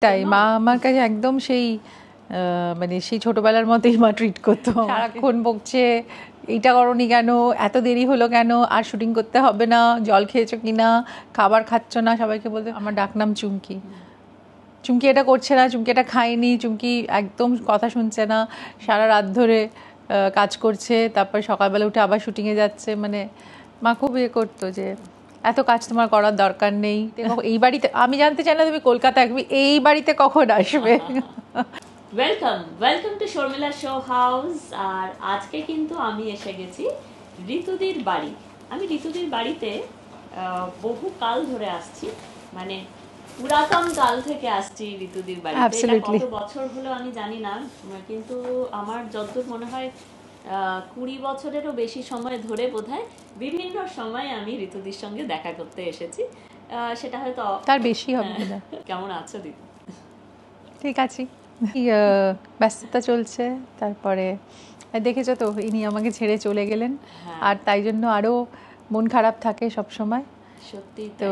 তাই মা আমার কাছে একদম সেই মানে সেই ছোটবেলার মতোই মা ট্রিট করতো, সারাক্ষণ বকছে এইটা করনি কেন, এত দেরি হলো কেন, আর শুটিং করতে হবে না, জল খেয়েছো কিনা, খাবার খাচ্ছ না, সবাইকে বলতে। আমার ডাকনাম চুমকি। চুমকি এটা করছে না, চুমকি এটা খায়নি, চুমকি একদম কথা শুনছে না, সারা রাত ধরে কাজ করছে, তারপর সকালবেলা উঠে আবার শুটিংয়ে যাচ্ছে। মানে মা খুব ইয়ে করতো যে এত কাজ তোমার করার দরকার নেই। এই বাড়িতে আমি জানতে চাই না তুমি কলকাতায় এই বাড়িতে কখন আসবে। Welcome to Sharmila show house. আর আজকে কিন্তু আমি এসে গেছি ঋতুদির বাড়ি। আমি ঋতুদির বাড়িতে বহু কাল ধরে আসছি, মানে পুরাতন কাল থেকে আসছি ঋতুদির বাড়িতে। কত বছর হলো আমি জানি না, কিন্তু আমার যতদূর মনে হয় 20 বছরেরও বেশি সময় ধরে বোধহয় বিভিন্ন সময় আমি ঋতুদির সঙ্গে দেখা করতে এসেছি। সেটা হয়তো তার বেশি হবে না। কেমন আছো দিদি? ঠিক আছে, ব্যস্ততা চলছে। তারপরে দেখেছো তো ইনি আমাকে ছেড়ে চলে গেলেন, আর তাই জন্য আরো মন খারাপ থাকে সব সময়। সত্যি তো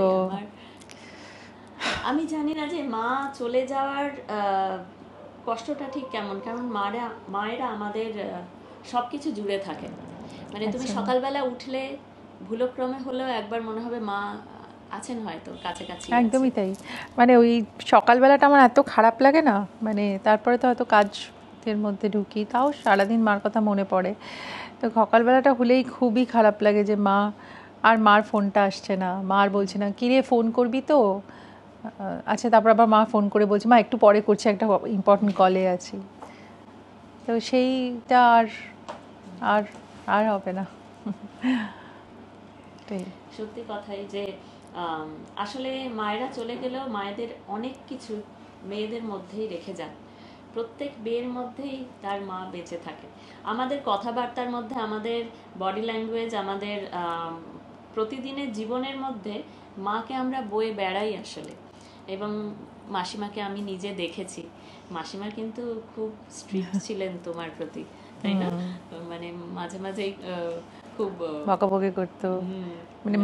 আমি জানি না যে মা চলে যাওয়ার কষ্টটা ঠিক কেমন, কারণ মায়েরা আমাদের সবকিছু জুড়ে থাকে। মানে তুমি সকালবেলা উঠলে ভুলক্রমে হলেও একবার মনে হবে মা আছেন হয়তো কাছাকাছি। একদমই তাই। মানে ওই সকালবেলাটা আমার এত খারাপ লাগে না, মানে তারপরে তো হয়তো কাজের মধ্যে ঢুকি, তাও সারাদিন মার কথা মনে পড়ে। তো সকালবেলাটা হলেই খুবই খারাপ লাগে যে মা, আর মার ফোনটা আসছে না, মা আর বলছে না কিরে ফোন করবি তো, আচ্ছা তারপর আবার মা ফোন করে বলছে মা একটু পরে করছি, একটা ইম্পর্টেন্ট কলে আছি। তো সেইটা আর আর হবে না। সত্যি কথাই যে আসলে মায়েরা চলে গেলেও মায়েদের অনেক কিছু মেয়েদের মধ্যেই রেখে যান। প্রত্যেক মেয়ের মধ্যেই তার মা বেঁচে থাকে। আমাদের কথাবার্তার মধ্যে, আমাদের বডি ল্যাঙ্গুয়েজ, আমাদের প্রতিদিনের জীবনের মধ্যে মাকে আমরা বয়ে বেড়াই আসলে। এবং মাসিমাকে আমি নিজে দেখেছি, মাসিমা কিন্তু খুব স্ট্রিক্ট ছিলেন তোমার প্রতি, তাই না? মানে মাঝে মাঝেই খুব বকাবকি করতো। মানে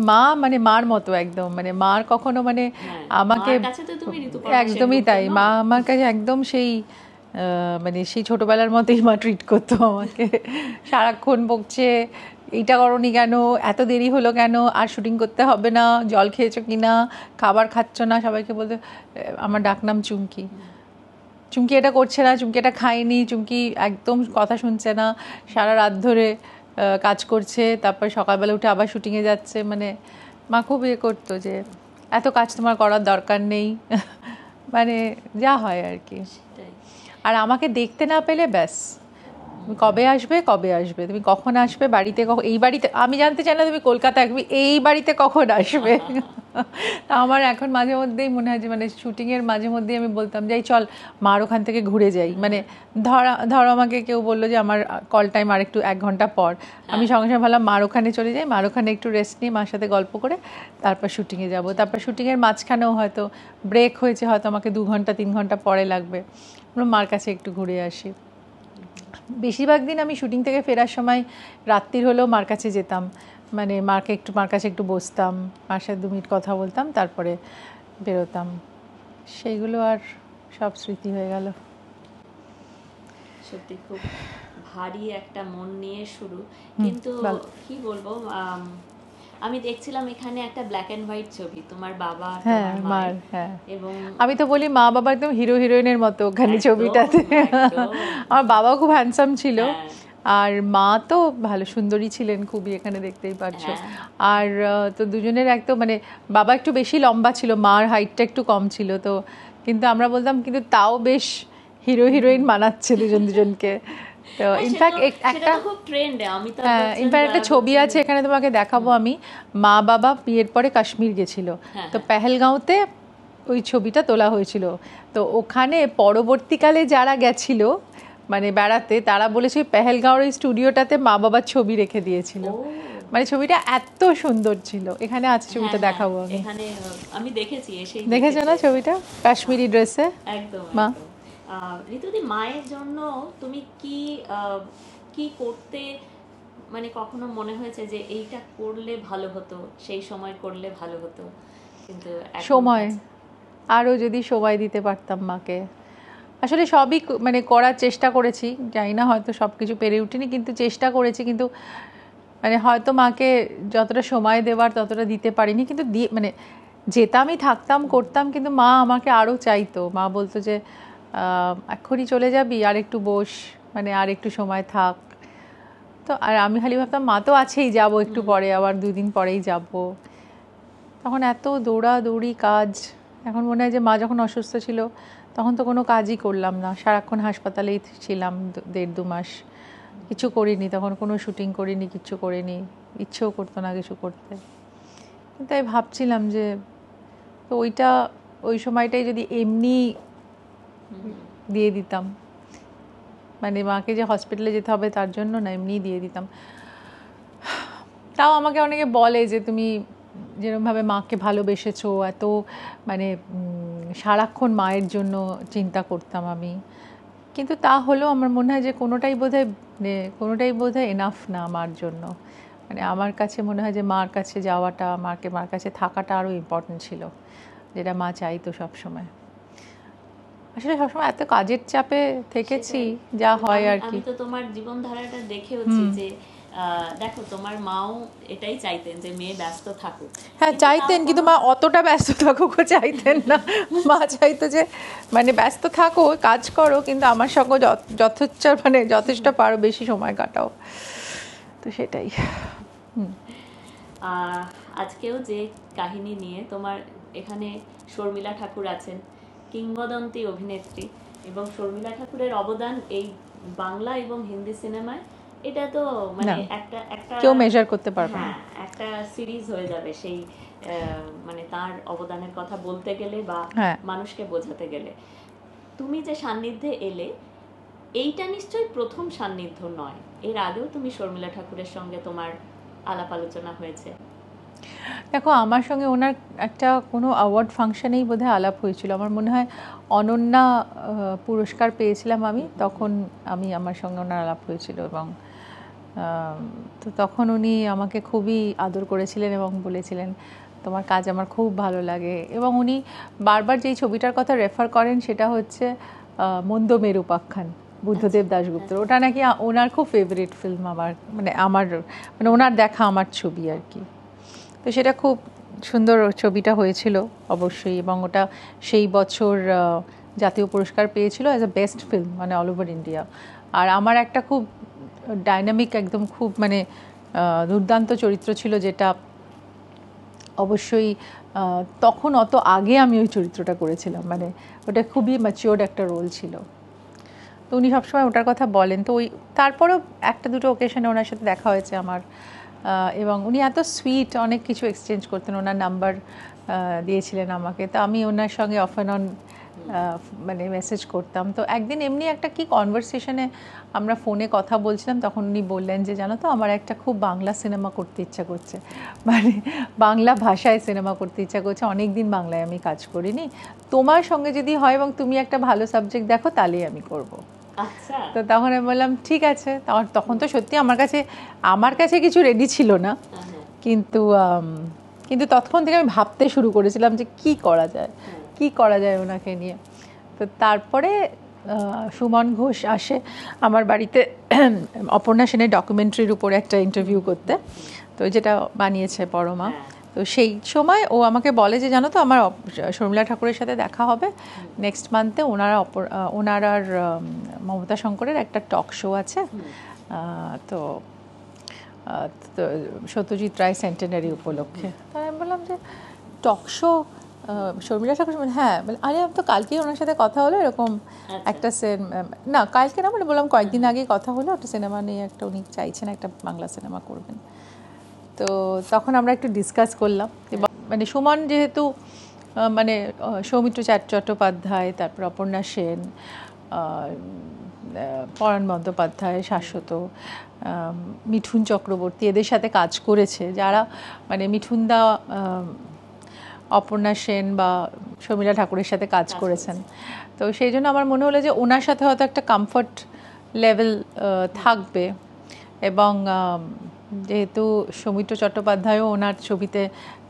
মা মানে মার মতো একদম, মানে মার কখনো মানে আমাকে একদমই তাই, মা আমার কাছে একদম সেই মানে সেই ছোটবেলার মতোই মা ট্রিট করতো আমাকে, সারাক্ষণ বকছে এইটা করনি কেন, এত দেরি হলো কেন, আর শুটিং করতে হবে না, জল খেয়েছো কিনা, খাবার খাচ্ছ না, সবাইকে বলতে। আমার ডাকনাম চুমকি। চুমকি এটা করছে না, চুমকি এটা খায়নি, চুমকি একদম কথা শুনছে না, সারা রাত ধরে কাজ করছে, তারপর সকালবেলা উঠে আবার শুটিংয়ে যাচ্ছে। মানে মা খুব ইয়ে করতো যে এত কাজ তোমার করার দরকার নেই, মানে যা হয় আর কি। আর আমাকে দেখতে না পেলে ব্যাস, কবে আসবে, তুমি কখন আসবে বাড়িতে, এই বাড়িতে আমি জানতে চাই না তুমি কলকাতায় এই বাড়িতে কখন আসবে। তা আমার এখন মাঝে মধ্যেই মনে হয় যে মানে শুটিংয়ের মাঝে মধ্যেই আমি বলতাম যাই চল মার ওখান থেকে ঘুরে যাই। মানে ধরো আমাকে কেউ বললো যে আমার কল টাইম আর একটু 1 ঘন্টা পর, আমি সঙ্গে সঙ্গে ভাবলাম মার ওখানে চলে যাই, মার ওখানে একটু রেস্ট নিই, মার সাথে গল্প করে তারপর শুটিংয়ে যাব। তারপর শুটিংয়ের মাঝখানেও হয়তো ব্রেক হয়েছে, হয়তো আমাকে 2 ঘন্টা 3 ঘন্টা পরে লাগবে, মার কাছে একটু ঘুরে আসি। বেশিরভাগ দিন আমি শুটিং থেকে ফেরার সময় রাত্রির হলেও মার কাছে যেতাম, মানে মার কাছে একটু বসতাম, মার সাথে 2 মিনিট কথা বলতাম, তারপরে বেরোতাম। সেইগুলো আর সব স্মৃতি হয়ে গেল। সত্যি খুব ভারী একটা মন নিয়ে শুরু, কিন্তু কি বলবো, আমি দেখছিলাম এখানে একটা ব্ল্যাক এন্ড হোয়াইট ছবি, তোমার বাবা তোমার মার, এবং আমি তো বলি মা বাবা একদম হিরো হিরোইনের মতো ওখানে ছবিটাতে। আমার বাবাও খুব হ্যান্ডসাম ছিল, আর মা তো ভালো সুন্দরী ছিলেন খুবই, এখানে দেখতেই পাচ্ছ। আর তো দুজনের একদম মানে বাবা একটু বেশি লম্বা ছিল, মার হাইটটা একটু কম ছিল, তো কিন্তু আমরা বলতাম কিন্তু তাও বেশ হিরো হিরোইন মানাচ্ছে দুজনকে। তো ইনফ্যাক্ট একটা ছবি আছে এখানে তোমাকে দেখাবো আমি, মা বাবা বিয়ের পরে কাশ্মীর গেছিল, তো পেহেলগাঁওতে ওই ছবিটা তোলা হয়েছিল। তো ওখানে পরবর্তীকালে যারা গেছিল মানে বেড়াতে, তারা বলেছে পেহেলগাঁওর ওই স্টুডিওটাতে মা বাবার ছবি রেখে দিয়েছিল, মানে ছবিটা এত সুন্দর ছিল। এখানে আছে ছবিটা, দেখাবো আমি দেখেছি, দেখেছো না ছবিটা, কাশ্মীরি ড্রেসে একদম মা। ঋতুদি, মায়ের জন্য তুমি কি করতে, মানে কখনো মনে হয়েছে যে এইটা করলে ভালো হতো, সেই সময় করলে ভালো হতো, কিন্তু আরও যদি সময় দিতে পারতাম মাকে। আসলে সবই মানে করার চেষ্টা করেছি, জানি না হয়তো সব কিছু পেরে উঠিনি, কিন্তু চেষ্টা করেছি, কিন্তু মানে হয়তো মাকে যতটা সময় দেওয়ার ততটা দিতে পারিনি, কিন্তু মানে যেতামই, থাকতাম, করতাম, কিন্তু মা আমাকে আরও চাইতো। মা বলতো যে এক্ষুনি চলে যাবি, আর একটু বস, মানে আর একটু সময় থাক। তো আর আমি খালি ভাবতাম মা তো আছেই, যাবো একটু পরে, আবার 2 দিন পরেই যাব। তখন এত দৌড়াদৌড়ি কাজ। এখন মনে হয় যে মা যখন অসুস্থ ছিল তখন তো কোনো কাজই করলাম না, সারাক্ষণ হাসপাতালেই ছিলাম 1.5-2 মাস, কিছু করিনি তখন, কোনো শুটিং করিনি, কিচ্ছু করিনি, ইচ্ছেও করতো না কিছু করতে। তাই ভাবছিলাম যে তো ওই সময়টাই যদি এমনি দিয়ে দিতাম, মানে মাকে যে হসপিটালে যেতে হবে তার জন্য না, এমনি দিয়ে দিতাম। তাও আমাকে অনেকে বলে যে তুমি যেরকমভাবে মাকে ভালোবেসেছো, এত মানে সারাক্ষণ মায়ের জন্য চিন্তা করতাম আমি, কিন্তু তা হলেও আমার মনে হয় যে কোনোটাই বোধহয় এনাফ না আমার জন্য। মানে আমার কাছে মনে হয় যে মার কাছে যাওয়াটা, মার কাছে থাকাটা আরও ইম্পর্টেন্ট ছিল, যেটা মা চাইতো সবসময়। আসলে সবসময় এত কাজের চাপে থেকেছি, যা হয় আর কি। আমি তো তোমার জীবনধারাটা দেখেওছি যে দেখো তোমার মাও এটাই চাইতেন যে মেয়ে ব্যস্ত থাকুক। হ্যাঁ চাইতেন, কিন্তু মা অতটা ব্যস্ত থাকুক চাইতেন না। মা চাইতো যে মানে ব্যস্ত থাকো, কাজ করো, কিন্তু আমার সঙ্গে যথেষ্ট পারো বেশি সময় কাটাও। তো সেটাই। আজকেও যে কাহিনী নিয়ে তোমার এখানে শর্মিলা ঠাকুর আছেন, কিংবদন্তি অভিনেত্রী, এবং শর্মিলা ঠাকুরের অবদান এই বাংলা এবং হিন্দি সিনেমায় এটা তো মানে একটা কেউ মেজার করতে পারবে না, একটা সিরিজ হয়ে যাবে সেই মানে তার অবদানের কথা বলতে গেলে বা মানুষকে বোঝাতে গেলে। তুমি যে সান্নিধ্যে এলে, এইটা নিশ্চয়ই প্রথম সান্নিধ্য নয়, এর আগেও তুমি শর্মিলা ঠাকুরের সঙ্গে তোমার আলাপ আলোচনা হয়েছে? দেখো আমার সঙ্গে ওনার একটা কোনো অ্যাওয়ার্ড ফাংশনেই বোধহয় আলাপ হয়েছিল, আমার মনে হয় অনন্যা পুরস্কার পেয়েছিলাম আমি, তখন আমার সঙ্গে ওনার আলাপ হয়েছিল, এবং তো তখন উনি আমাকে খুবই আদর করেছিলেন এবং বলেছিলেন তোমার কাজ আমার খুব ভালো লাগে। এবং উনি বারবার যেই ছবিটার কথা রেফার করেন সেটা হচ্ছে মন্দমেরু উপাখ্যান, বুদ্ধদেব দাশগুপ্তর। ওটা নাকি ওনার খুব ফেভারিট ফিল্ম, মানে ওনার দেখা আমার ছবি আর কি। তো সেটা খুব সুন্দর ছবিটা হয়েছিল অবশ্যই, এবং ওটা সেই বছর জাতীয় পুরস্কার পেয়েছিল অ্যাজ আ বেস্ট ফিল্ম, মানে অল ওভার ইন্ডিয়া। আর আমার একটা খুব ডাইনামিক, একদম খুব মানে দুর্দান্ত চরিত্র ছিল, যেটা অবশ্যই তখন অত আগে আমি ওই চরিত্রটা করেছিলাম, মানে ওটা খুবই ম্যাচিওর্ড একটা রোল ছিল। তো উনি সবসময় ওটার কথা বলেন। তো তারপরেও একটা দুটো ওকেশনে ওনার সাথে দেখা হয়েছে আমার, এবং উনি এত সুইট, অনেক কিছু এক্সচেঞ্জ করতেন, ওনার নাম্বার দিয়েছিলেন আমাকে, তো আমি ওনার সঙ্গে অফ অ্যান্ড অন মানে মেসেজ করতাম। তো একদিন এমনি একটা কি কনভারসেশনে আমরা ফোনে কথা বলছিলাম, তখন উনি বললেন যে জানো তো আমার একটা খুব বাংলা সিনেমা করতে ইচ্ছা করছে, মানে বাংলা ভাষায় সিনেমা করতে ইচ্ছা করছে, অনেক দিন বাংলায় আমি কাজ করিনি, তোমার সঙ্গে যদি হয় এবং তুমি একটা ভালো সাবজেক্ট দেখো তাহলেই আমি করব। তো তখন আমি বললাম ঠিক আছে। তখন তো সত্যি আমার কাছে কিছু রেডি ছিল না, কিন্তু তখন থেকে আমি ভাবতে শুরু করেছিলাম যে কি করা যায় ওনাকে নিয়ে। তো তারপরে সুমন ঘোষ আসে আমার বাড়িতে অপর্ণা সেনের ডকুমেন্টারির উপরে একটা ইন্টারভিউ করতে, তো যেটা বানিয়েছে পরমা। তো সেই সময় ও আমাকে বলে যে জানো তো আমার শর্মিলা ঠাকুরের সাথে দেখা হবে নেক্সট মান্থে, ওনার আর মমতা শঙ্করের একটা টক শো আছে, তো সত্যজিৎ রায় সেন্টেনারি উপলক্ষে। তাই আমি বললাম যে টক শো শর্মিলা ঠাকুর, হ্যাঁ আরে আমি তো কালকেই ওনার সাথে কথা হলো, এরকম একটা না কালকে না, মানে বললাম কয়েকদিন আগেই কথা হলো, একটা সিনেমা নিয়ে একটা উনি চাইছেন একটা বাংলা সিনেমা করবেন। তো তখন আমরা একটু ডিসকাস করলাম, এবং মানে সুমন যেহেতু মানে সৌমিত্র চট্টোপাধ্যায়, তারপর অপর্ণা সেন, পরাণ বন্দ্যোপাধ্যায়, শাশ্বত, মিঠুন চক্রবর্তী, এদের সাথে কাজ করেছে, যারা মানে মিঠুনদা অপর্ণা সেন বা শর্মিলা ঠাকুরের সাথে কাজ করেছেন। তো সেই জন্য আমার মনে হলো যে ওনার সাথে হয়তো একটা কমফর্ট লেভেল থাকবে, এবং যেহেতু সৌমিত্র চট্টোপাধ্যায়ও ওনার ছবিতে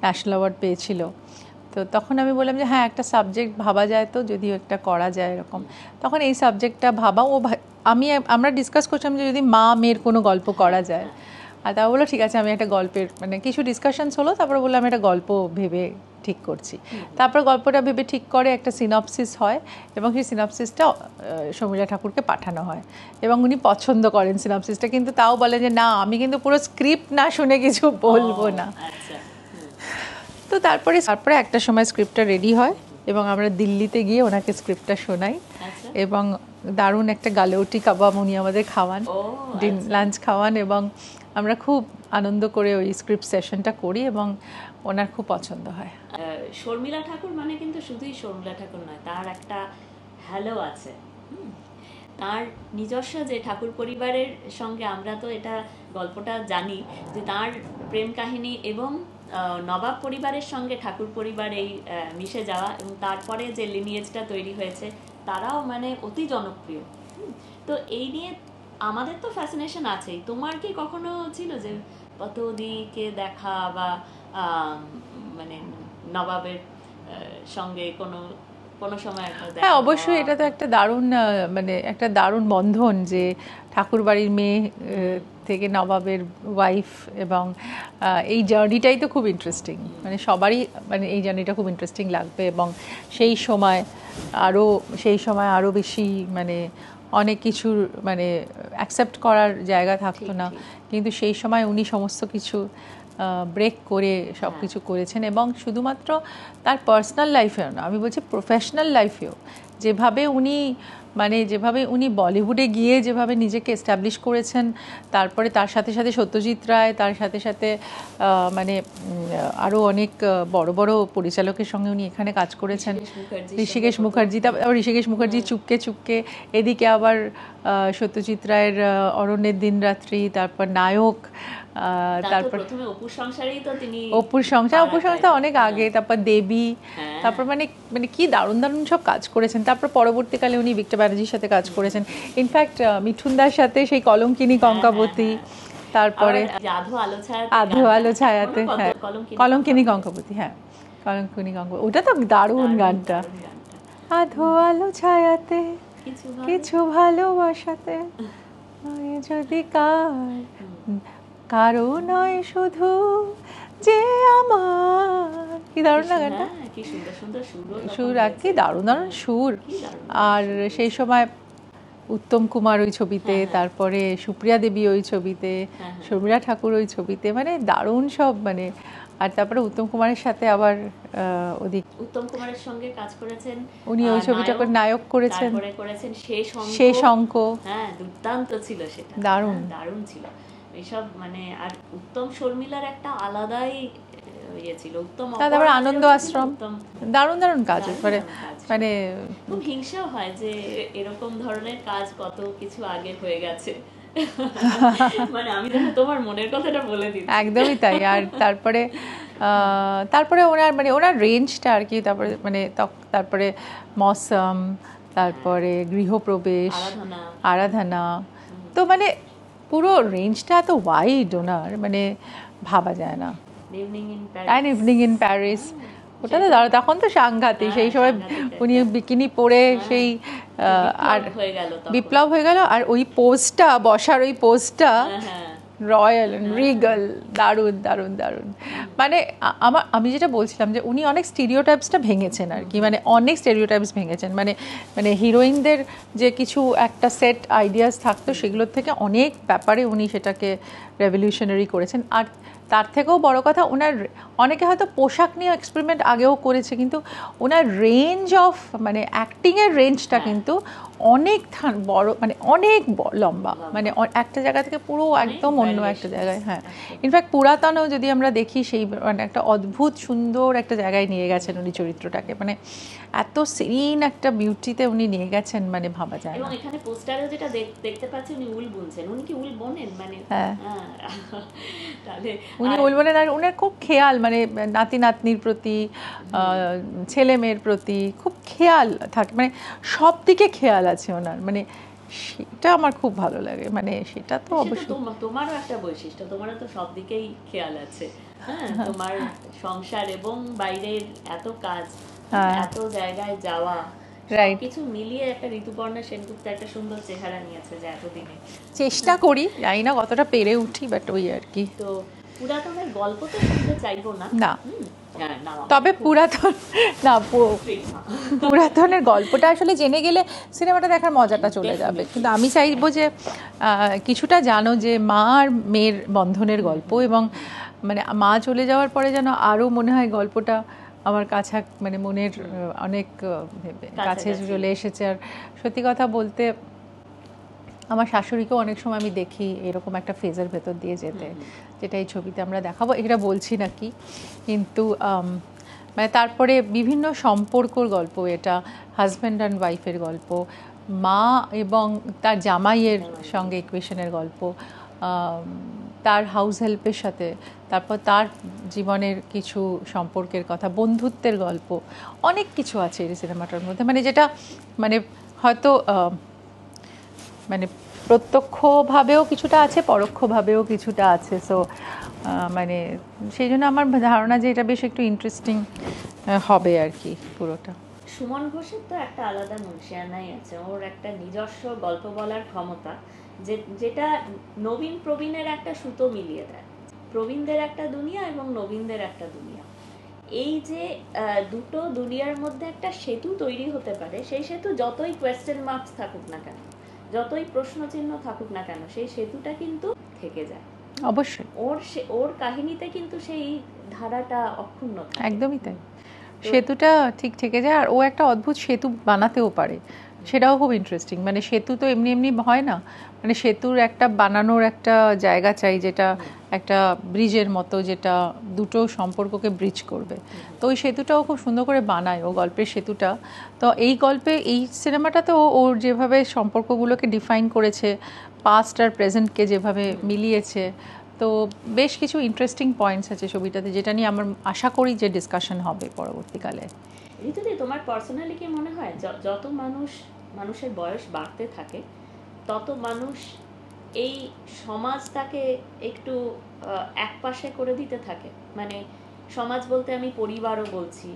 ন্যাশনাল অ্যাওয়ার্ড পেয়েছিল, তো তো তখন আমি বললাম যে হ্যাঁ একটা সাবজেক্ট ভাবা যায়, তো যদিও একটা করা যায় এরকম। তখন এই সাবজেক্টটা ভাবা, আমরা ডিসকাস করছিলাম যে যদি মা মেয়ের কোনো গল্প করা যায়। আর তা বললো ঠিক আছে, আমি একটা গল্পের মানে কিছু ডিসকাশনস হলো, তারপরে বললাম আমি একটা গল্প ভেবে ঠিক করছি। তারপর গল্পটা ভেবে ঠিক করে একটা সিনপসিস হয়, এবং সেই সিনপসিসটা শর্মিলা ঠাকুরকে পাঠানো হয়, এবং উনি পছন্দ করেন সিনপসিসটা, কিন্তু তাও বলেন যে না আমি কিন্তু পুরো স্ক্রিপ্ট না শুনে কিছু বলবো না। তো তারপরে একটা সময় স্ক্রিপ্টটা রেডি হয়, এবং আমরা দিল্লিতে গিয়ে ওনাকে স্ক্রিপ্টটা শোনাই, এবং দারুণ একটা গালেউটি কাবাব উনি আমাদের খাওয়ান, লাঞ্চ খাওয়ান, এবং আমরা খুব আনন্দ করে ওই স্ক্রিপ্ট সেশনটা করি, এবং ওনার খুব পছন্দ হয়। শর্মিলা ঠাকুর মানে কিন্তু শুধুই শর্মিলা ঠাকুর নয়, তার একটা হ্যালো আছে, তার নিজস্ব যে ঠাকুর পরিবারের সঙ্গে, আমরা তো এটা গল্পটা জানি যে তার প্রেম কাহিনী এবং নবাব পরিবারের সঙ্গে ঠাকুর পরিবার এই মিশে যাওয়া, এবং তারপরে যে লিনিয়েজটা তৈরি হয়েছে তারাও মানে অতি জনপ্রিয়। তো এই নিয়ে আমাদের তো ফ্যাসিনেশন আছেই। তোমার কি কখনো ছিল যে পতৌদিকে দেখা বা মানে নবাবের সঙ্গে কোনো সময়? হ্যাঁ অবশ্যই, এটা তো একটা দারুণ মানে একটা দারুণ বন্ধন যে ঠাকুর বাড়ির মেয়ে থেকে নবাবের ওয়াইফ, এবং এই জার্নিটাই তো খুব ইন্টারেস্টিং, মানে সবারই মানে এই জার্নিটা খুব ইন্টারেস্টিং লাগবে। এবং সেই সময় আরও বেশি মানে অনেক কিছুর মানে অ্যাকসেপ্ট করার জায়গা থাকতো না, কিন্তু সেই সময় উনি সমস্ত কিছু ব্রেক করে সব কিছু করেছেন, এবং শুধুমাত্র তার পার্সোনাল লাইফেও না, আমি বলছি প্রফেশনাল লাইফেও যেভাবে উনি বলিউডে গিয়ে যেভাবে নিজেকে এস্টাবলিশ করেছেন, তারপরে তার সাথে সাথে সত্যজিৎ রায়, তার সাথে সাথে মানে আরও অনেক বড় বড় পরিচালকের সঙ্গে উনি এখানে কাজ করেছেন, ঋষিকেশ মুখার্জি, তারপর ঋষিকেশ মুখার্জি চুপকে চুপকে, এদিকে আবার সত্যজিৎ রায়ের অরণ্যের দিনরাত্রি, তারপর নায়ক, তারপর অপুর সংসার অনেক আগে, তারপর দেবী, তারপর মানে কি দারুণ দারুণ সব কাজ করেছেন। তারপর পরবর্তীকালে উনি বিক্টর ব্যানার্জির সাথে কাজ করেছেন, ইনফ্যাক্ট মিঠুনদার সাথে সেই কলঙ্কিনী কঙ্কাবতী, তারপরে আধো আলো ছায়াতে, হ্যাঁ কলঙ্কিনী কঙ্কাবতী, হ্যাঁ কলঙ্কিনী কঙ্কাবতী, ওটা তো দারুণ গানটা, আধো আলো ছায়াতে কিছু ভালোবাসাতে যদি কারো নয় শুধু যে আমার, কি দারুণ না গানটা, সুর কি দারুণ দারুণ সুর। আর সেই সময় উত্তম কুমার ওই ছবিতে, তারপরে সুপ্রিয়া দেবী ওই ছবিতে, শর্মিলা ঠাকুর ওই ছবিতে, মানে দারুণ সব মানে। আর তারপরে উত্তম কুমারের সাথে আবার উত্তম কুমারের সঙ্গে কাজ করেছেন উনি, ওই ছবিটাকে নায়ক করেছেন, শেষ অঙ্ক, হ্যাঁ দুর্দান্ত ছিল সেটা, দারুণ দারুণ ছিল এইসব মানে। আর উত্তম শর্মিলার একটা আলাদাই ইয়ে ছিল, উত্তম তারপরে আনন্দ আশ্রম, দারুণ দারুণ কাজ করে, মানে খুব হিংসা হয় যে এরকম ধরনের কাজ কত কিছু আগে হয়ে গেছে, মানে আমি যেন তোমার মনের কথাটা বলে দিই। একদমই তাই। আর তারপরে ওনার রেঞ্জটা আর কি, তারপরে মৌসম, তারপরে গৃহপ্রবেশ, আরাধনা, তো মানে পুরো রেঞ্জটা এত ওয়াইড ওনার, মানে ভাবা যায় না। ইভিনিং ইন প্যারিস, ওটা তো তখন তো সাংঘাতিক, সেই সময় উনি বিকিনি পরে সেই আর বিপ্লব হয়ে গেল, আর ওই পোজটা বসার, ওই পোজটা রয়্যাল রিগাল, দারুণ দারুণ দারুণ। মানে আমি যেটা বলছিলাম যে উনি অনেক স্টেরিওটাইপসটা ভেঙেছেন আর কি, মানে অনেক স্টেরিওটাইপস ভেঙেছেন, মানে হিরোইনদের যে কিছু একটা সেট আইডিয়াস থাকতো সেগুলোর থেকে অনেক ব্যাপারে উনি সেটাকে রেভলিউশনারি করেছেন। আর তার থেকেও বড় কথা, ওনার অনেকে হয়তো পোশাক নিয়ে এক্সপেরিমেন্ট আগেও করেছে, কিন্তু ওনার রেঞ্জ অফ মানে অ্যাক্টিংয়ের রেঞ্জটা কিন্তু অনেক বড়, মানে অনেক লম্বা, মানে একটা জায়গা থেকে পুরো একদম অন্য একটা জায়গায়। হ্যাঁ, ইনফ্যাক্ট পুরাতনও যদি আমরা দেখি, সেই মানে একটা অদ্ভুত সুন্দর একটা জায়গায় নিয়ে গেছেন উনি চরিত্রটাকে, মানে এত সিরিন একটা বিউটিতে উনি নিয়ে গেছেন, মানে ভাবা যায় না। এবং এখানে পোস্টারেও যেটা দেখতে পাচ্ছি, উনি উল বুনছেন। উনি কি উল বোনেন? মানে হ্যাঁ, তাহলে উনি উল বোনেন। আর উনার খুব খেয়াল, মানে নাতি নাতনির প্রতি, ছেলে মেয়ের প্রতি খুব খেয়াল থাকে, মানে সব দিকে খেয়াল আছে ওনার, মানে সেটা আমার খুব ভালো লাগে। মানে সেটা তো অবশ্যই তোমারও একটা বৈশিষ্ট্য, তোমারও তো সব দিকেই খেয়াল আছে। হ্যাঁ, তোমার সংসার এবং বাইরের এত কাজ, এত জায়গায় যাওয়া, কিছু মিলিয়ে একটা ঋতুপর্ণা সেনগুপ্ত একটা সুন্দর চেহারা নিয়েছে যে এতদিনে। চেষ্টা করি, জানি না কতটা পেরে উঠি, বাট ওই আর কি। তো পুরাতনের গল্প তো শুনতে চাইবো না, তবে পুরাতনের গল্পটা আসলে জেনে গেলে সিনেমাটা দেখার মজাটা চলে যাবে। কিন্তু আমি চাইবো যে কিছুটা জানো যে মা আর মেয়ের বন্ধনের গল্প, এবং মানে মা চলে যাওয়ার পরে যেন আরও মনে হয় গল্পটা আমার কাছে মানে মনের অনেক কাছে চলে এসেছে। আর সত্যি কথা বলতে আমার শাশুড়িকেও অনেক সময় আমি দেখি এরকম একটা ফেজের ভেতর দিয়ে যেতে, যেটা এই ছবিতে আমরা দেখাবো, এটা বলছি নাকি। কিন্তু মানে তারপরে বিভিন্ন সম্পর্কর গল্প, এটা হাজব্যান্ড অ্যান্ড ওয়াইফের গল্প, মা এবং তার জামাইয়ের সঙ্গে ইকুয়েশনের গল্প, তার হাউস হেল্পের সাথে, তারপর তার জীবনের কিছু সম্পর্কের কথা, বন্ধুত্বের গল্প, অনেক কিছু আছে এই সিনেমাটার মধ্যে, মানে যেটা মানে হয়তো মানে প্রত্যক্ষভাবেও কিছুটা আছে, পরোক্ষভাবেও কিছুটা আছে। সো মানে সেই জন্য আমার ধারণা যে এটা বেশ একটু ইন্টারেস্টিং হবে আর কি পুরোটা। সুমন ঘোষের তো একটা আলাদা মুন্সিয়ানাই আছে, ওর একটা নিজস্ব গল্প বলার ক্ষমতা, যেটা নবীন প্রবীণের একটা সুতো মিলিয়ে দেয়। প্রবীণদের একটা দুনিয়া এবং নবীনদের একটা দুনিয়া, এই যে দুটো দুনিয়ার মধ্যে একটা সেতু তৈরি হতে পারে, সেই সেতু যতই কোয়েশ্চেন মার্কস থাকুক না কেন, যতই প্রশ্ন চিহ্ন থাকুক না কেন, সেই সেতুটা কিন্তু থেকে যায় অবশ্যই। ওর কাহিনীতে কিন্তু সেই ধারাটা অক্ষুণ্ণ থাকে। একদমই তাই, সেতুটা ঠিক থেকে যায়। আর ও একটা অদ্ভুত সেতু বানাতেও পারে, সেটাও খুব ইন্টারেস্টিং। মানে সেতু তো এমনি এমনি হয় না, মানে সেতুর একটা বানানোর একটা জায়গা চাই, যেটা একটা ব্রিজের মতো, যেটা দুটো সম্পর্ককে ব্রিজ করবে। তো ওই সেতুটাও খুব সুন্দর করে বানায় ও, গল্পের সেতুটা। তো এই গল্পে, এই সিনেমাটাতে ওর যেভাবে সম্পর্কগুলোকে ডিফাইন করেছে, পাস্ট আর প্রেজেন্টকে যেভাবে মিলিয়েছে, তো বেশ কিছু ইন্টারেস্টিং পয়েন্টস আছে ছবিটাতে, যেটা নিয়ে আমার আশা করি যে ডিসকাশন হবে পরবর্তীকালে। ঋতুদি, তোমার পার্সোনালি কি মনে হয় যত মানুষের বয়স বাড়তে থাকে, তত মানুষ এই সমাজটাকে একটু একপাশে করে দিতে থাকে? মানে সমাজ বলতে আমি পরিবারও বলছি,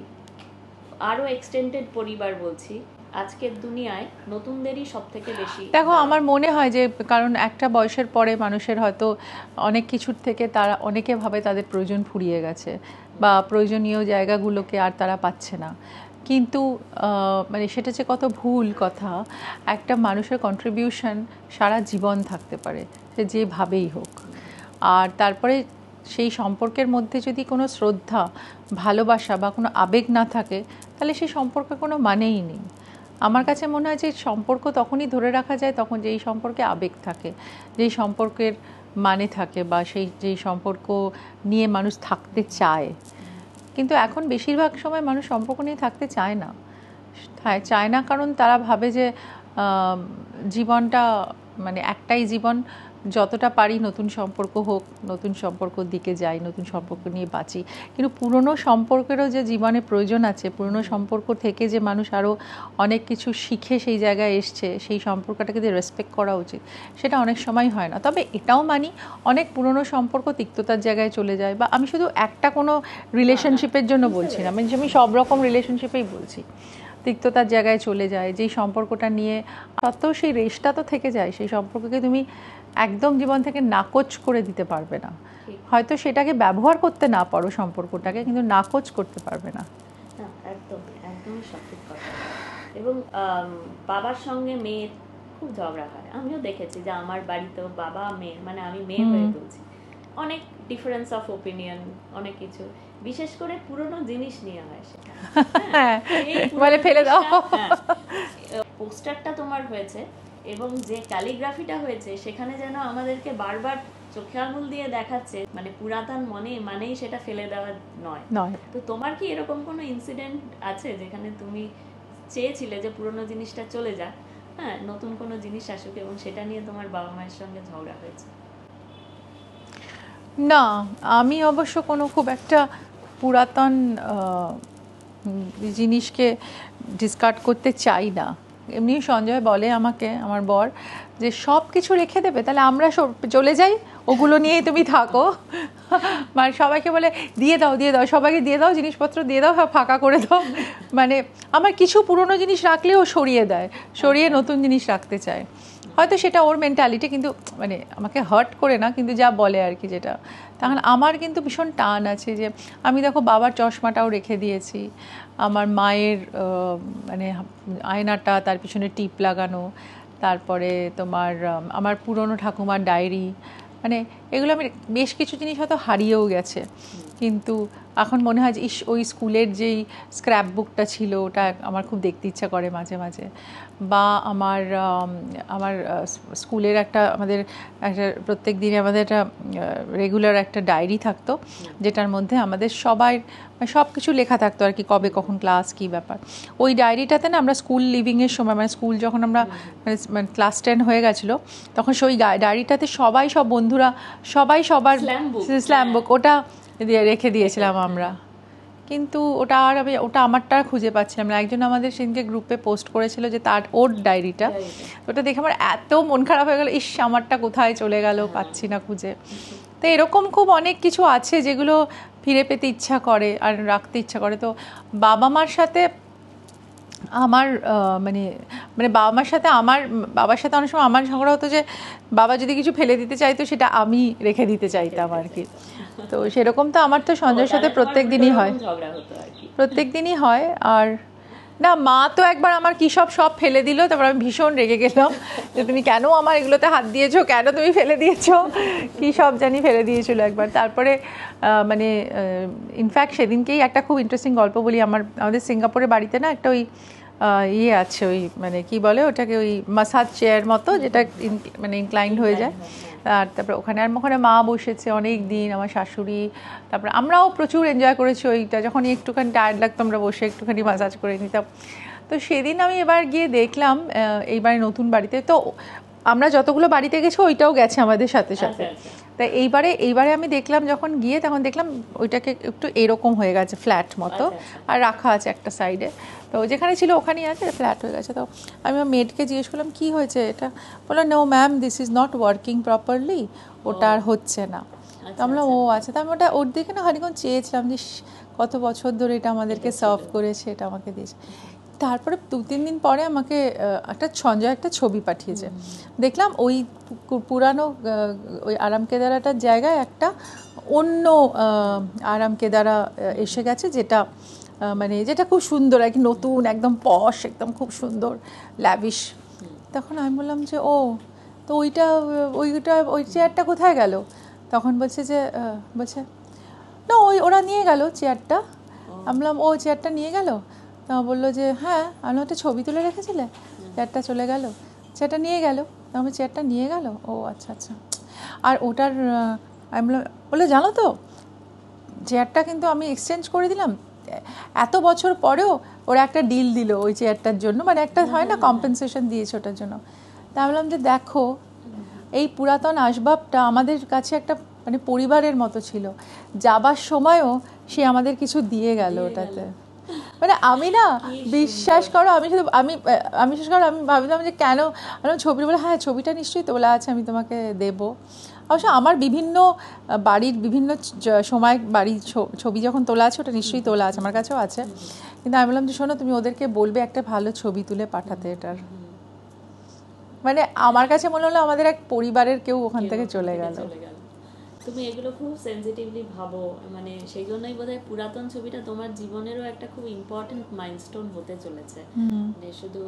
আরো এক্সটেন্ডেড পরিবার বলছি, আজকের দুনিয়ায় নতুনদেরই সব থেকে বেশি। দেখো, আমার মনে হয় যে কারণ একটা বয়সের পরে মানুষের হয়তো অনেক কিছুর থেকে তারা অনেকে ভাবে তাদের প্রয়োজন ফুরিয়ে গেছে, বা প্রয়োজনীয় জায়গাগুলোকে আর তারা পাচ্ছে না। কিন্তু মানে সেটা যে কত ভুল কথা। একটা মানুষের কন্ট্রিবিউশন সারা জীবন থাকতে পারে, সে যেভাবেই হোক। আর তারপরে সেই সম্পর্কের মধ্যে যদি কোনো শ্রদ্ধা, ভালোবাসা বা কোনো আবেগ না থাকে, তাহলে সেই সম্পর্কের কোনো মানেই নেই। আমার কাছে মনে হয় যে সম্পর্ক তখনই ধরে রাখা যায় তখন যেই সম্পর্কে আবেগ থাকে, যেই সম্পর্কের মানে থাকে, বা যেই সম্পর্ক নিয়ে মানুষ থাকতে চায়। কিন্তু এখন বেশিরভাগ সময় মানুষ সম্পর্ক নিয়ে থাকতে চায় না। চায় না কারণ তারা ভাবে যে জীবনটা মানে একটাই জীবন, যতটা পারি নতুন সম্পর্ক হোক, নতুন সম্পর্কর দিকে যাই, নতুন সম্পর্ক নিয়ে বাঁচি। কিন্তু পুরনো সম্পর্কেরও যে জীবনে প্রয়োজন আছে, পুরনো সম্পর্ক থেকে যে মানুষ আরও অনেক কিছু শিখে সেই জায়গায় এসছে, সেই সম্পর্কটাকে যে রেসপেক্ট করা উচিত, সেটা অনেক সময় হয় না। তবে এটাও মানি, অনেক পুরনো সম্পর্ক তিক্ততার জায়গায় চলে যায়। বা আমি শুধু একটা কোনো রিলেশনশিপের জন্য বলছি না, মানে আমি সব রকম রিলেশনশিপেই বলছি, তিক্ততার জায়গায় চলে যায়। যেই সম্পর্কটা নিয়ে সত্ত্বেও সেই রেশটা তো থেকে যায়, সেই সম্পর্ককে তুমি একদম জীবন থেকে নাকচ করে দিতে পারবে না। হয়তো সেটাকে ব্যবহার করতে না পারো সম্পর্কটাকে, কিন্তু নাকচ করতে পারবে না। একদম একদম সঠিক কথা। এবং বাবার সঙ্গে মেয়ের খুব ঝগড়া হয়, আমিও দেখেছি যে আমার বাড়িতেও বাবা মেয়ে, মানে আমি মেয়ে হয়ে বলছি, অনেক ডিফারেন্স অফ ওপিনিয়ন, অনেক কিছু, বিশেষ করে পুরনো জিনিস নিয়ে হয় সেটা। বলে ফেলে দাও। পোস্টারটা তোমার হয়েছে এবং যে ক্যালিগ্রাফিটা হয়েছে, সেখানে যেন আমাদেরকে বারবার চোখে আঙুল দিয়ে দেখাচ্ছে, মানে পুরাতন মানেই সেটা ফেলে দেওয়া নয়। তো তোমার কি এরকম কোনো ইনসিডেন্ট আছে যেখানে তুমি চেয়েছিলে যে পুরনো জিনিসটা চলে যাক, হ্যাঁ, নতুন কোনো জিনিস আসুক, এবং সেটা নিয়ে তোমার বাবা মায়ের সঙ্গে ঝগড়া হয়েছে? না, আমি অবশ্য কোনো খুব একটা পুরাতন জিনিসকে ডিসকার্ড করতে চাই না। এমনি সঞ্জয় বলে আমাকে, আমার বর, যে সব কিছু রেখে দেবে, তাহলে আমরা চলে যাই, ওগুলো নিয়েই তুমি থাকো। মানে সবাইকে বলে দিয়ে দাও দিয়ে দাও, সবাইকে দিয়ে দাও, জিনিসপত্র দিয়ে দাও, ফাঁকা করে দাও। মানে আমার কিছু পুরনো জিনিস রাখলেও সরিয়ে দেয়, সরিয়ে নতুন জিনিস রাখতে চায়। হয়তো সেটা ওর মেন্টালিটি, কিন্তু মানে আমাকে হার্ট করে না, কিন্তু যা বলে আর কি যেটা। তখন আমার কিন্তু ভীষণ টান আছে যে আমি দেখো বাবার চশমাটাও রেখে দিয়েছি, আমার মায়ের মানে আয়নাটা, তার পিছনে টিপ লাগানো, তারপরে তোমার আমার পুরনো ঠাকুমার ডায়েরি, মানে এগুলো আমি বেশ কিছু জিনিস হয়তো হারিয়েও গেছে, কিন্তু এখন মনে হয় যে ওই স্কুলের যেই স্ক্র্যাপ বুকটা ছিল ওটা আমার খুব দেখতে ইচ্ছা করে মাঝে মাঝে। বা আমার স্কুলের আমাদের একটা প্রত্যেক দিনে আমাদের একটা রেগুলার একটা ডায়েরি থাকতো, যেটার মধ্যে আমাদের সবাই সব কিছু লেখা থাকতো আর কি, কবে কখন ক্লাস, কী ব্যাপার। ওই ডায়েরিটাতে না আমরা স্কুল লিভিংয়ের সময়, মানে স্কুল যখন আমরা মানে ক্লাস 10 হয়ে গেছিলো, তখন সেই ডায়েরিটাতে সব বন্ধুরা সবাই সবার স্ল্যাম বুক ওটা রেখে দিয়েছিলাম আমরা। কিন্তু ওটা আমারটা খুঁজে পাচ্ছিলাম না। একজন আমাদের সেদিনকে গ্রুপে পোস্ট করেছিল যে ওর ডায়েরিটা, ওটা দেখে আমার এত মন খারাপ হয়ে গেল, ইস আমারটা কোথায় চলে গেল, পাচ্ছি না খুঁজে। তো এরকম খুব অনেক কিছু আছে যেগুলো ফিরে পেতে ইচ্ছা করে আর রাখতে ইচ্ছা করে। তো বাবা মার সাথে আমার মানে বাবার সাথে অনেক সময় আমার ঝগড়া হতো যে বাবা যদি কিছু ফেলে দিতে চাইতো সেটা আমি রেখে দিতে চাইতাম আর কি। তো সেরকম তো আমার তো সঞ্জয়ের সাথে প্রত্যেক দিনই হয়। আর না, মা তো একবার আমার কী সব ফেলে দিল, তারপর আমি ভীষণ রেগে গেলাম যে তুমি কেন আমার এগুলোতে হাত দিয়েছো, কেন তুমি ফেলে দিয়েছো, কী সব জানি ফেলে দিয়েছিল একবার। তারপরে মানে ইনফ্যাক্ট সেদিনকেই একটা খুব ইন্টারেস্টিং গল্প বলি। আমাদের সিঙ্গাপুরের বাড়িতে না একটা ওই ইয়ে আছে, ওই মানে কি বলে ওটাকে, ওই মাসাজ চেয়ার মতো, যেটা মানে ইনক্লাইন্ড হয়ে যায়। আর তারপরে ওখানে মা বসেছে অনেক দিন, আমার শাশুড়ি, তারপরে আমরাও প্রচুর এনজয় করেছি ওইটা। যখন একটুখানি টায়ার্ড লাগতো আমরা বসে একটুখানি মাসাজ করে নিতাম। তো সেদিন আমি এবার গিয়ে দেখলাম এইবারে নতুন বাড়িতে, তো আমরা যতগুলো বাড়িতে গেছি ওইটাও গেছে আমাদের সাথে সাথে। তা এইবারে আমি দেখলাম, যখন গিয়ে তখন দেখলাম ওইটাকে একটু এরকম হয়ে গেছে, ফ্ল্যাট মতো, আর রাখা আছে একটা সাইডে। তো যেখানে ছিল ওখানেই আছে, ফ্ল্যাট হয়ে গেছে। তো আমি আমার মেয়েটকে জিজ্ঞেস করলাম কী হয়েছে এটা, বললো no ma'am, this is not working properly, ওটা আর হচ্ছে না। তো আমরা ও আচ্ছা। তো আমি ওটা ওর দিকে না খানিক্ষণ চেয়েছিলাম যে কত বছর ধরে এটা আমাদেরকে সার্ভ করেছে, এটা আমাকে দিয়েছে। তারপরে 2-3 দিন পরে আমাকে সঞ্জয় একটা ছবি পাঠিয়েছে, দেখলাম ওই পুরানো ওই আরাম কেদারাটার জায়গায় একটা অন্য আরাম কেদারা এসে গেছে, যেটা খুব সুন্দর আর কি, নতুন, একদম পশ, একদম খুব সুন্দর ল্যাভিশ। তখন আমি বললাম যে তো ওই চেয়ারটা কোথায় গেল? তখন বলছে না ওরা নিয়ে গেল চেয়ারটা। আমি বললাম চেয়ারটা নিয়ে গেল? তা বললো যে হ্যাঁ। আমি একটা ছবি তুলে রেখেছিলে, চেয়ারটা চলে গেল, চেয়ারটা নিয়ে গেল। আমার চেয়ারটা নিয়ে গেল, আচ্ছা আচ্ছা। আর ওটার আমি বললো জানো তো, চেয়ারটা কিন্তু আমি এক্সচেঞ্জ করে দিলাম, এত বছর পরেও ওরা একটা ডিল দিল ওই চেয়ারটার জন্য, মানে একটা হয় না কম্পেনসেশন দিয়েছে ওটার জন্য। তা বললাম যে দেখো, এই পুরাতন আসবাবটা আমাদের কাছে একটা মানে পরিবারের মতো ছিল, যাবার সময়ও সে আমাদের কিছু দিয়ে গেল ওটাতে। মানে আমি না বিশ্বাস করো, আমি ভাবলাম যে কেন, আমি ছবি বলে হ্যাঁ ছবিটা নিশ্চয়ই তোলা আছে, আমি তোমাকে দেবো। অবশ্য আমার বিভিন্ন বাড়ির বিভিন্ন সময় বাড়ির ছবি যখন তোলা আছে ওটা নিশ্চয়ই তোলা আছে, আমার কাছেও আছে। কিন্তু আমি বললাম যে শোনো, তুমি ওদেরকে বলবে একটা ভালো ছবি তুলে পাঠাতে এটার। মানে আমার কাছে মনে হলো আমাদের এক পরিবারের কেউ ওখান থেকে চলে গেল। তুমি এগুলো খুব সেনসিটিভলি ভাবো, মানে সেই জন্যই বোধহয় পুরাতন ছবিটা তোমার জীবনেরও একটা খুব ইম্পর্টেন্ট মাইলস্টোন হতে চলেছে। মানে শুধু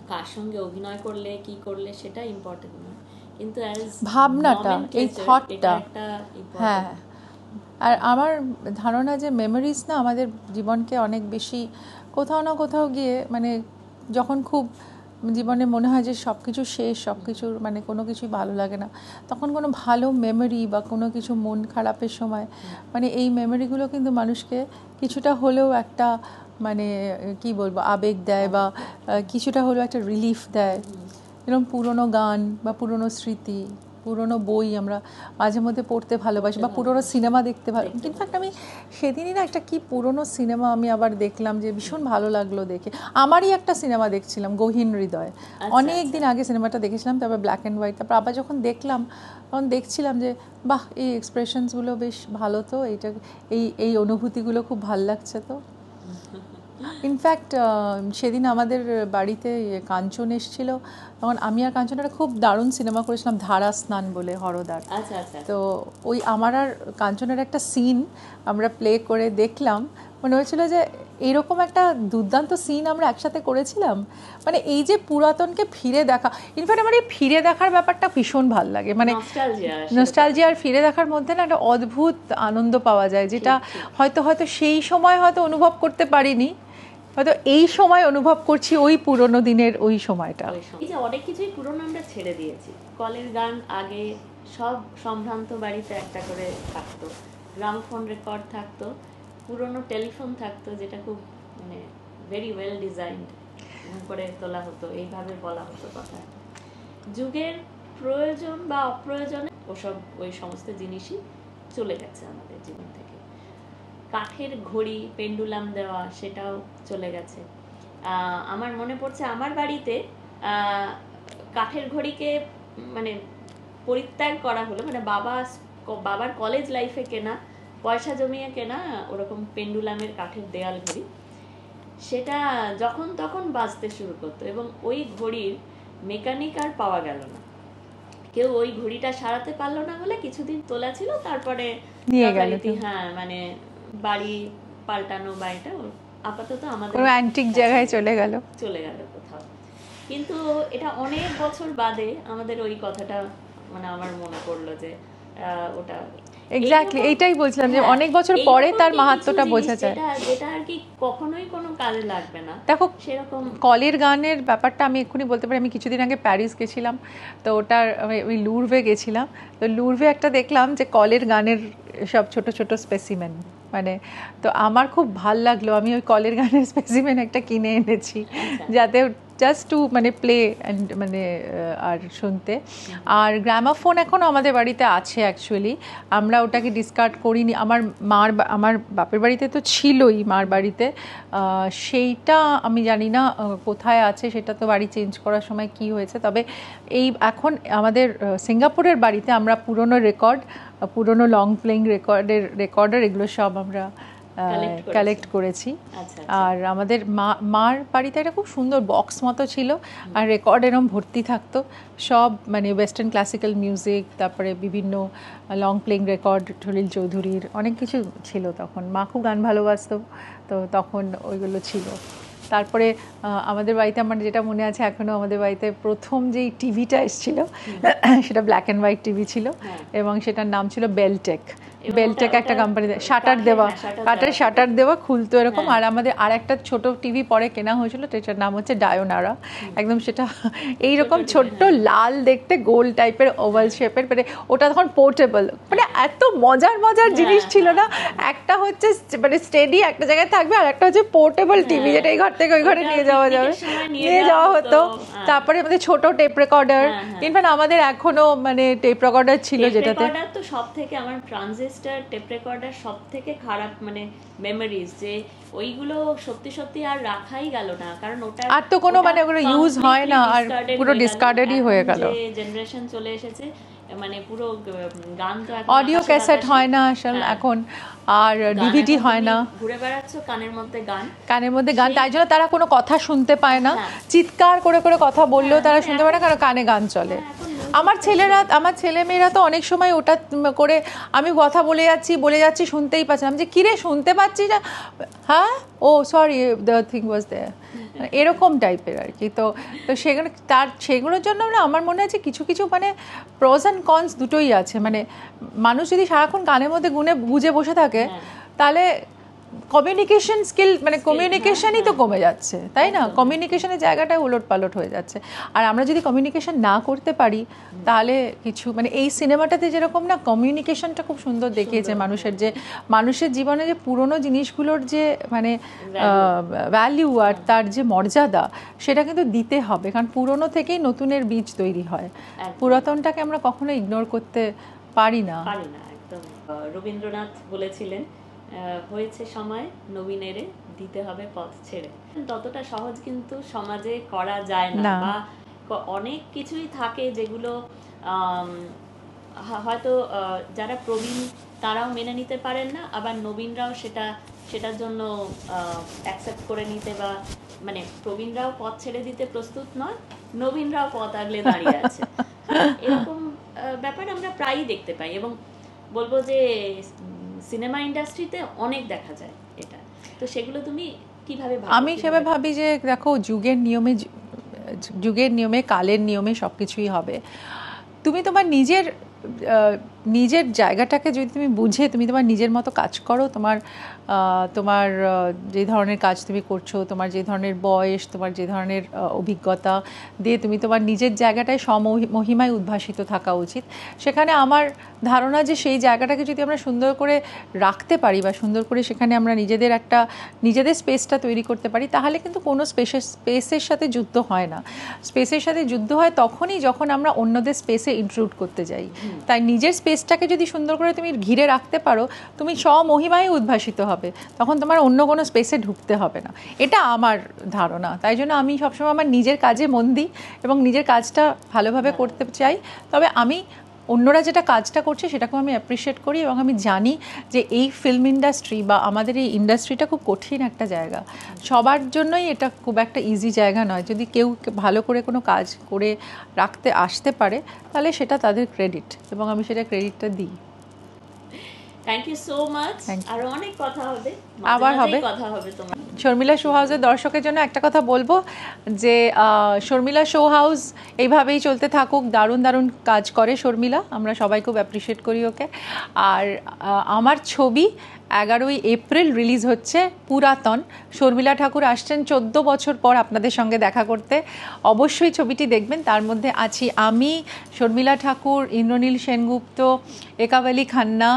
কার সঙ্গে অভিনয় করলে কি করলে সেটা ইম্পর্টেন্ট নয়, কিন্তু ভাবনাটা, এই থটটা। হ্যাঁ, আর আমার ধারণা যে মেমোরিজ না আমাদের জীবনকে অনেক বেশি কোথাও না কোথাও গিয়ে, মানে যখন খুব জীবনে মনে হয় যে সব কিছু শেষ, সব কিছুর মানে কোনো কিছুই ভালো লাগে না, তখন কোনো ভালো মেমোরি বা কোনো কিছু মন খারাপের সময় মানে এই মেমোরিগুলো কিন্তু মানুষকে কিছুটা হলেও একটা মানে কি বলবো আবেগ দেয়, বা কিছুটা হলেও একটা রিলিফ দেয়। এরকম পুরনো গান বা পুরনো স্মৃতি পুরনো বই আমরা মাঝে মধ্যে পড়তে ভালোবাসি, বা পুরনো সিনেমা দেখতে ভালো। ইনফ্যাক্ট আমি সেদিনই না একটা কি পুরনো সিনেমা আমি আবার দেখলাম, যে ভীষণ ভালো লাগলো দেখে। আমারই একটা সিনেমা দেখছিলাম, গহীন হৃদয়, অনেক দিন আগে সিনেমাটা দেখেছিলাম, তারপর ব্ল্যাক অ্যান্ড হোয়াইট। তারপর আবার যখন দেখলাম তখন দেখছিলাম যে বাহ, এই এক্সপ্রেশনসগুলো বেশ ভালো, তো এইটা এই অনুভূতিগুলো খুব ভালো লাগছে। তো ইনফ্যাক্ট সেদিন আমাদের বাড়িতে কাঞ্চন এসেছিল, তখন আমি আর কাঞ্চন একটা খুব দারুণ সিনেমা করেছিলাম, ধারা স্নান বলে, হরদার। তো ওই আমার আর কাঞ্চনের একটা সিন আমরা প্লে করে দেখলাম, মনে হয়েছিল যে এইরকম একটা দুর্দান্ত সিন আমরা একসাথে করেছিলাম। মানে এই যে পুরাতনকে ফিরে দেখা, ইনফ্যাক্ট আমার এই ফিরে দেখার ব্যাপারটা ভীষণ ভাল লাগে, মানে নস্টালজিয়া আর ফিরে দেখার মধ্যে না একটা অদ্ভুত আনন্দ পাওয়া যায়, যেটা হয়তো সেই সময় হয়তো অনুভব করতে পারিনি, হয়তো এই সময় অনুভব করছি ওই পুরনো দিনের ওই সময়টা। এই যে অনেক কিছুই পুরনো আমরা ছেড়ে দিয়েছি। কলের গান আগে সব সম্ভ্রান্ত বাড়িতে একটা করে থাকতো, গ্রামফোন রেকর্ড থাকতো, পুরনো টেলিফোন থাকতো, যেটা খুব মানে ভেরি ওয়েল ডিজাইনড করে তোলা হতো, এইভাবে বলা হতো কথা। যুগের প্রয়োজন বা অপ্রয়োজনে ওই সমস্ত জিনিসই চলে গেছে আমাদের জীবন থেকে। কাঠের ঘড়ি, পেন্ডুলাম দেওয়া, সেটাও চলে গেছে। আমার মনে পড়ছে আমার বাড়িতে কাঠের ঘড়িকে মানে পরিত্যাগ করা হলো, মানে বাবার কলেজ লাইফে কেনা, পয়সা জমিয়ে কেনা ওরকম পেন্ডুলামের কাঠের দেয়াল ঘড়ি, সেটা যখন তখন বাজতে শুরু করতো, এবং ওই ঘড়ির মেকানিক আর পাওয়া গেল না। কেউ ওই ঘড়িটা সারাতে পারলো না বলে কিছুদিন তোলা ছিল, তারপরে নিয়ে গেল। হ্যাঁ, মানে বাড়ি পাল্টানো বা এটা আপাতত আমাদের অ্যান্টিক জায়গায় চলে গেল কোথাও। কিন্তু এটা অনেক বছর বাদে আমাদের ওই কথাটা মানে আমার মনে পড়লো যে ওটা এক্স্যাক্টলি এইটাই বলছিলাম, যে অনেক বছর পরে তার মাহাত্ম্যটা বোঝা যায়, যেটা আর কি কখনোই কোনো কাজে লাগবে না। দেখো সেরকম কলের গানের ব্যাপারটা আমি এক্ষুনি বলতে পারি। আমি কিছুদিন আগে প্যারিস গেছিলাম, তো ওটার আমি লুরভে গেছিলাম, তো লুরভে একটা দেখলাম যে কলের গানের সব ছোট ছোট স্পেসিমেন, মানে তো আমার খুব ভাল লাগলো। আমি ওই কলের গানের স্পেসিমেন একটা কিনে এনেছি, যাতে জাস্ট টু মানে প্লে অ্যান্ড মানে আর শুনতে। আর গ্রামাফোন এখনও আমাদের বাড়িতে আছে অ্যাকচুয়ালি, আমরা ওটাকে ডিসকার্ড করিনি। আমার বাপের বাড়িতে তো ছিলই, মার বাড়িতে, সেইটা আমি জানি না কোথায় আছে, সেটা তো বাড়ি চেঞ্জ করার সময় কি হয়েছে। তবে এখন আমাদের সিঙ্গাপুরের বাড়িতে আমরা পুরনো রেকর্ড, পুরনো লং প্লেইং রেকর্ডার এগুলো সব আমরা কালেক্ট করেছি। আর আমাদের মার বাড়িতে একটা খুব সুন্দর বক্স মতো ছিল, আর রেকর্ড এরকম ভর্তি থাকতো সব, মানে ওয়েস্টার্ন ক্লাসিক্যাল মিউজিক, তারপরে বিভিন্ন লং প্লেইং রেকর্ড, সলিল চৌধুরীর অনেক কিছু ছিল তখন। মা খুব গান ভালোবাসতো, তো তখন ওইগুলো ছিল। তারপরে আমাদের বাড়িতে আমার যেটা মনে আছে এখনও, আমাদের বাড়িতে প্রথম যেই টিভিটা এসেছিল সেটা ব্ল্যাক অ্যান্ড হোয়াইট টিভি ছিল, এবং সেটার নাম ছিল বেলটেক। একটা কোম্পানি, শাটার দেওয়া, কাঠের শাটার দেওয়া, খুলতো এরকম। আর আমাদের আর একটা ছোট টিভি পরে কেনা হয়েছিল, সেটার নাম হচ্ছে ডায়োনারা। একদম সেটা এইরকম ছোট্ট লাল দেখতে, গোল টাইপের, ওভাল শেপের, মানে ওটা তখন পোর্টেবল, মানে এত মজার জিনিস ছিল না। একটা হচ্ছে মানে স্টেডি একটা জায়গায় থাকবে, আর একটা হচ্ছে পোর্টেবল টিভি, যেটা এই ঘর থেকে ওই ঘরে নিয়ে যাওয়া হতো। তারপরে আমাদের ছোট টেপ রেকর্ডার, ইনফ্যাক্ট আমাদের এখনো মানে টেপ রেকর্ডার ছিল, যেটাতে তো সব থেকে আমার ট্রানজিস্টার টেপ রেকর্ডার সব থেকে খারাপ মানে মেমোরিজ, যে ওইগুলো সত্যি আর রাখাই গেল না, কারণ ওটা আর তো কোনো মানে ওগুলো ইউজ হয় না, আর পুরো ডিসকার্ডেডই হয়ে গেল। জেনারেশন চলে এসেছে, মানে পুরো গান তো অডিও ক্যাসেট হয় না আসলে এখন, আর ডিভিডি হয় না, ঘুরে বেড়াচ্ছ কানের মধ্যে গান, তাই জন্য তারা কোনো কথা শুনতে পায় না। চিৎকার করে কথা বললেও তারা শুনতে পায় না, কারণ কানে গান চলে। আমার ছেলেমেয়েরা তো অনেক সময় ওটা করে, আমি কথা বলে যাচ্ছি শুনতেই পাচ্ছি না, যে কিরে শুনতে পাচ্ছি না, হ্যাঁ ও সরি দ্য থিং ওয়াজ দেয়ার, এরকম টাইপের আর কি। তো সেগুলোর জন্য না আমার মনে হয় যে কিছু মানে প্রোস অ্যান্ড কনস দুটোই আছে। মানে মানুষ যদি সারাক্ষণ কানের মধ্যে গুজে বসে থাকে, তাহলে কমিউনিকেশন স্কিল মানে কমিউনিকেশনই তো কমে যাচ্ছে, তাই না? কমিউনিকেশনের জায়গাটা উলটপালট হয়ে যাচ্ছে। আর আমরা যদি কমিউনিকেশন না করতে পারি তাহলে কিছু মানে এই সিনেমাটাতে যেরকম না কমিউনিকেশনটা খুব সুন্দর দেখিয়েছে, মানুষের জীবনে যে পুরনো জিনিসগুলোর যে মানে ভ্যালিউ আর তার যে মর্যাদা সেটা কিন্তু দিতে হবে, কারণ পুরনো থেকেই নতুনের বীজ তৈরি হয়, পুরাতনটাকে আমরা কখনো ইগনোর করতে পারি না। একদম। রবীন্দ্রনাথ বলেছিলেন হয়েছে সময় নবীনেরে দিতে হবে পথ ছেড়ে। ততটা সহজ কিন্তু সমাজে করা যায় না, বা অনেক কিছুই থাকে যেগুলো হয়তো যারা প্রবীণ তারাও মেনে নিতে পারেন না, আবার নবীনরাও সেটার জন্য অ্যাকসেপ্ট করে নিতে, বা মানে প্রবীণরাও পথ ছেড়ে দিতে প্রস্তুত নয়, নবীনরাও পথ আগলে দাঁড়িয়ে আছে। এরকম ব্যাপার আমরা প্রায়ই দেখতে পাই, এবং বলবো যে সিনেমা ইন্ডাস্ট্রিতে অনেক দেখা যায় এটা। তো সেগুলো তুমি কিভাবে ভাবো? আমি সেভাবে ভাবি যে দেখো যুগের নিয়মে কালের নিয়মে সব কিছুই হবে। তুমি তোমার নিজের জায়গাটাকে যদি তুমি বুঝে তুমি তোমার নিজের মতো কাজ করো, তোমার যে ধরনের কাজ তুমি করছো, তোমার যে ধরনের বয়স, তোমার যে ধরনের অভিজ্ঞতা দিয়ে তুমি তোমার নিজের জায়গাটায় সমহিমায় উদ্ভাসিত থাকা উচিত। সেখানে আমার ধারণা যে সেই জায়গাটাকে যদি আমরা সুন্দর করে রাখতে পারি বা সুন্দর করে সেখানে আমরা নিজেদের স্পেসটা তৈরি করতে পারি, তাহলে কিন্তু কোনো স্পেসের সাথে যুদ্ধ হয় না। স্পেসের সাথে যুদ্ধ হয় তখনই যখন আমরা অন্যদের স্পেসে ইন্ট্রুড করতে যাই। তাই নিজের স্পেসটাকে যদি সুন্দর করে তুমি ঘিরে রাখতে পারো, তুমি স্বমহিমায় উদ্ভাসিত হবে, তখন তোমার অন্য কোনো স্পেসে ঢুকতে হবে না। এটা আমার ধারণা। তাই জন্য আমি সবসময় আমার নিজের কাজে মন দিই এবং নিজের কাজটা ভালোভাবে করতে চাই। তবে আমি অন্যরা যেটা কাজটা করছে সেটাকেও আমি অ্যাপ্রিসিয়েট করি, এবং আমি জানি যে এই ফিল্ম ইন্ডাস্ট্রি বা আমাদের এই ইন্ডাস্ট্রিটা খুব কঠিন একটা জায়গা, সবার জন্যই এটা খুব একটা ইজি জায়গা নয়। যদি কেউ ভালো করে কোনো কাজ করে আসতে পারে তাহলে সেটা তাদের ক্রেডিট, এবং আমি সেটা ক্রেডিটটা দিই। Thank you so much. আর অনেক কথা হবে, আবার হবে কথা হবে তোমার। শর্মিলা শো হাউসের দর্শকের জন্য একটা কথা বলবো যে শর্মিলা শো হাউস এইভাবেই চলতে থাকুক। দারুণ দারুণ কাজ করে শর্মিলা, আমরা সবাই খুব অ্যাপ্রিসিয়েট করি ওকে। আর আমার ছবি 11ই এপ্রিল রিলিজ হচ্ছে, পুরাতন। শর্মিলা ঠাকুর আসছেন 14 বছর পর আপনাদের সঙ্গে দেখা করতে, অবশ্যই ছবিটি দেখবেন। তার মধ্যে আছি আমি, শর্মিলা ঠাকুর, ইন্দ্রনীল সেনগুপ্ত, একাবালি খান্না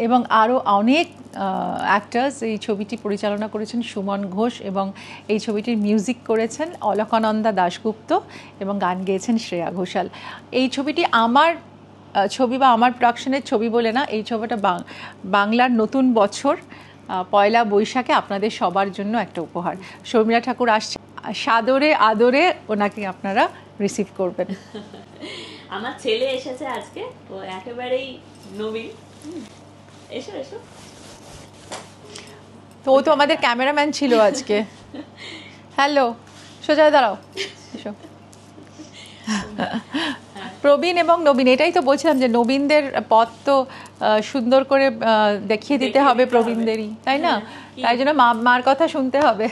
এবং আরও অনেক অ্যাক্টার্স। এই ছবিটি পরিচালনা করেছেন সুমন ঘোষ, এবং এই ছবিটির মিউজিক করেছেন অলকানন্দা দাশগুপ্ত, এবং গান গেয়েছেন শ্রেয়া ঘোষাল। এই ছবিটি আমার ছবি বা আমার প্রোডাকশনের ছবি বলে না, এই ছবিটা বাংলার নতুন বছর পয়লা বৈশাখে আপনাদের সবার জন্য একটা উপহার। শর্মিলা ঠাকুর আসছে, সাদরে আদরে ওনাকে আপনারা রিসিভ করবেন। আমার ছেলে এসেছে আজকে, ও একেবারেই নবীন। এসো এসো। তো ও তো আমাদের ক্যামেরাম্যান ছিল আজকে। হ্যালো, সোজা দাঁড়াও, এসো। প্রবীণ এবং নবীন, এটাই তো বলছিলাম যে নবীনদের পথ তো সুন্দর করে দেখিয়ে দিতে হবে প্রবীণদেরই, তাই না? তাই জন্য মার কথা শুনতে হবে।